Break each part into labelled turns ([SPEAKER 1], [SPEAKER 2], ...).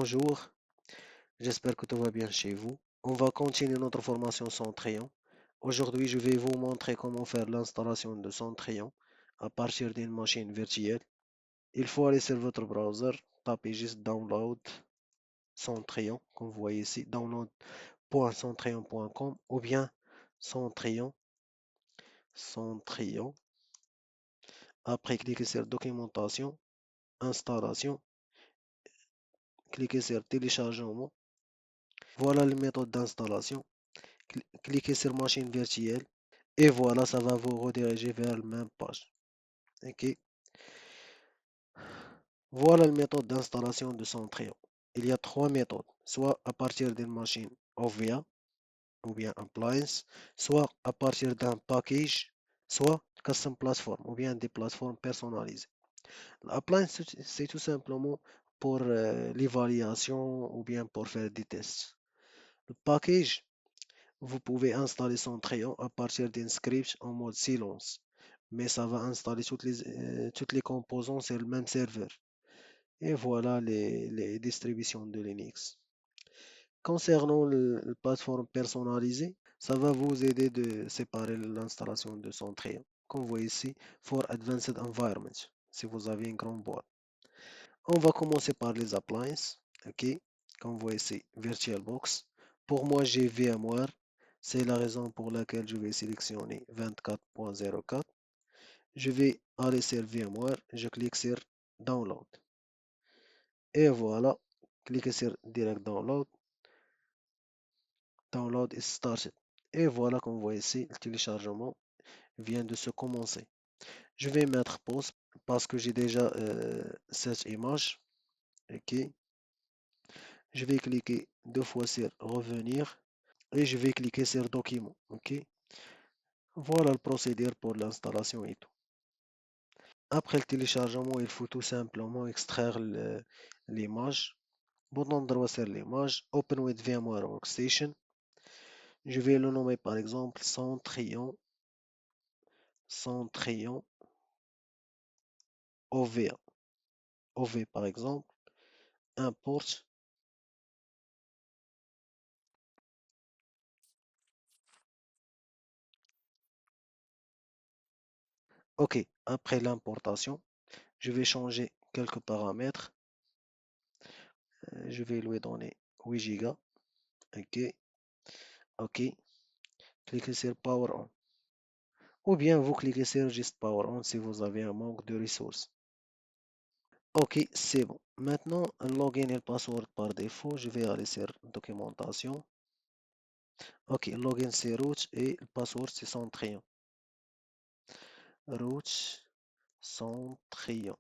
[SPEAKER 1] Bonjour, j'espère que tout va bien chez vous. On va continuer notre formation Centrion. Aujourd'hui, je vais vous montrer comment faire l'installation de Centrion à partir d'une machine virtuelle. Il faut aller sur votre browser, taper juste download Centrion, comme vous voyez ici, download.centrion.com ou bien Centrion, Centrion. Après, cliquez sur documentation, installation, cliquez sur téléchargement. Voilà la méthode d'installation. Cliquez sur machine virtuelle. Et voilà, ça va vous rediriger vers la même page. Ok. Voilà la méthode d'installation de Centrion. Il y a trois méthodes, soit à partir d'une machine OVA ou bien appliance, soit à partir d'un package, soit custom platform ou bien des plateformes personnalisées. L'appliance, c'est tout simplement pour l'évaluation ou bien pour faire des tests. Le package, vous pouvez installer Centrion à partir d'un script en mode silence, mais ça va installer toutes les composants sur le même serveur. Et voilà les distributions de Linux. Concernant la plateforme personnalisée, ça va vous aider de séparer l'installation de Centrion. Comme vous voyez ici, for Advanced Environment, si vous avez une grande boîte. On va commencer par les appliances. Ok, comme vous voyez ici, VirtualBox. Pour moi, j'ai VMware. C'est la raison pour laquelle je vais sélectionner 24.04. Je vais aller sur VMware. Je clique sur Download. Et voilà, cliquez sur Direct Download. Download is started. Et voilà, comme vous voyez ici, le téléchargement vient de se commencer. Je vais mettre pause parce que j'ai déjà cette image. Ok. Je vais cliquer deux fois sur revenir et je vais cliquer sur document. Ok. Voilà le procédé pour l'installation et tout. Après le téléchargement, il faut tout simplement extraire l'image. Bouton droit sur l'image, Open with VMware Workstation. Je vais le nommer par exemple Centrion, Centrion OV, OV par exemple. Import. Ok, après l'importation, je vais changer quelques paramètres. Je vais lui donner 8 Go. Ok, ok. Cliquez sur Power On. Ou bien vous cliquez sur juste Power On si vous avez un manque de ressources. Ok, c'est bon. Maintenant, login et le password par défaut. Je vais aller sur documentation. Ok, login c'est root et le password c'est Centrion. Root, Centrion.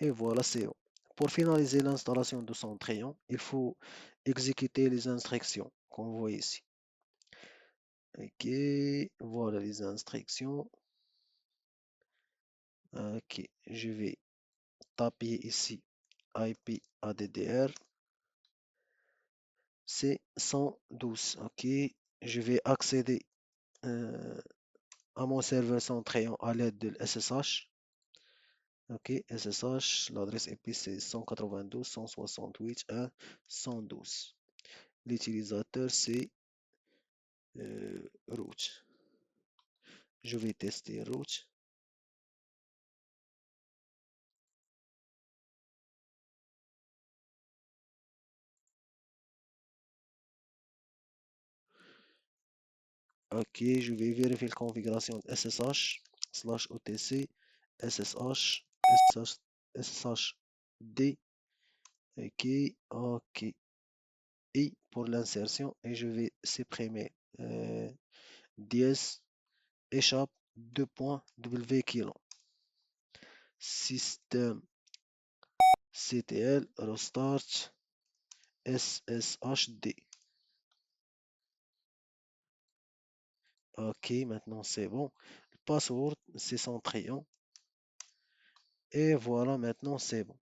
[SPEAKER 1] Et voilà, c'est bon. Pour finaliser l'installation de Centrion, il faut exécuter les instructions, comme vous voyez ici. Ok, voilà les instructions. Ok, je vais taper ici IP ADDR. C'est 112. Ok, je vais accéder à mon serveur Centrion à l'aide de SSH. Ok, SSH, l'adresse IP c'est 192.168.1.112. L'utilisateur c'est root. Je vais tester root. Ok, je vais vérifier la configuration SSH slash OTC SSH SSH D. Ok, ok. Et pour l'insertion, et je vais supprimer dièse échappe 2.w kilo. Système CTL restart SSHD. Ok, maintenant c'est bon. Le password, c'est Centrion. Et voilà, maintenant c'est bon.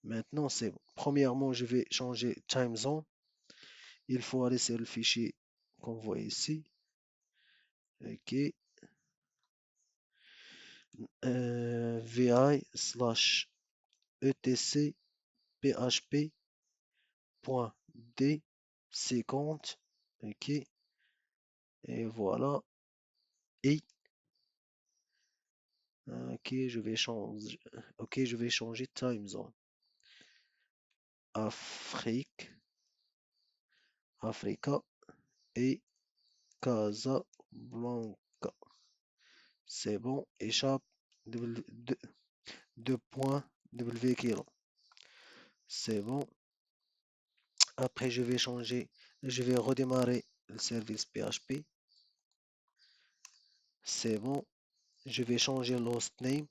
[SPEAKER 1] Maintenant c'est bon. Premièrement, je vais changer time zone. Il faut aller sur le fichier qu'on voit ici. Ok. VI slash etc php.d50. Ok, et voilà. Et ok, je vais changer time zone. Afrique, Africa et Casablanca. C'est bon, échappe deux points W kilo. C'est bon. Après, je vais redémarrer le service PHP. C'est bon. Je vais changer l'hostname.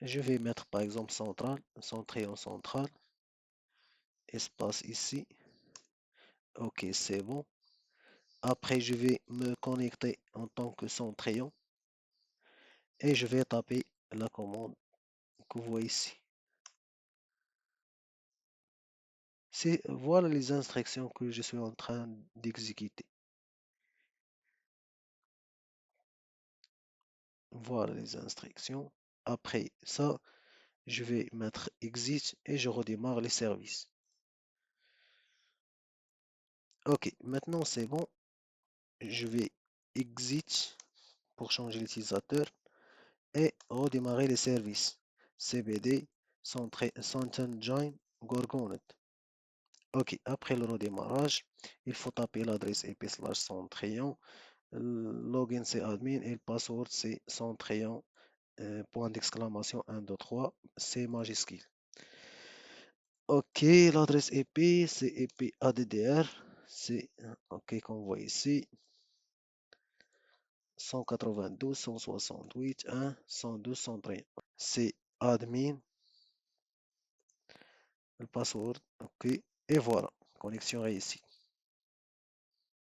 [SPEAKER 1] Je vais mettre par exemple central, centré en central. Espace ici. Ok, c'est bon. Après, je vais me connecter en tant que Centrion et je vais taper la commande que vous voyez ici. Voilà les instructions que je suis en train d'exécuter. Voilà les instructions. Après ça, je vais mettre exit et je redémarre les services. Ok, maintenant c'est bon. Je vais exit pour changer l'utilisateur et redémarrer les services. CBD, Centengine, Gorgonet. Ok, après le redémarrage, il faut taper l'adresse IP/Centrion. Login c'est admin et le password c'est Centrion. Point d'exclamation 1, 2, 3, c'est majuscule. Ok, l'adresse IP c'est IP ADDR. C'est ok qu'on voit ici. 192, 168, 1, 112, 131. C'est admin, le password. Ok, et voilà, connexion réussie.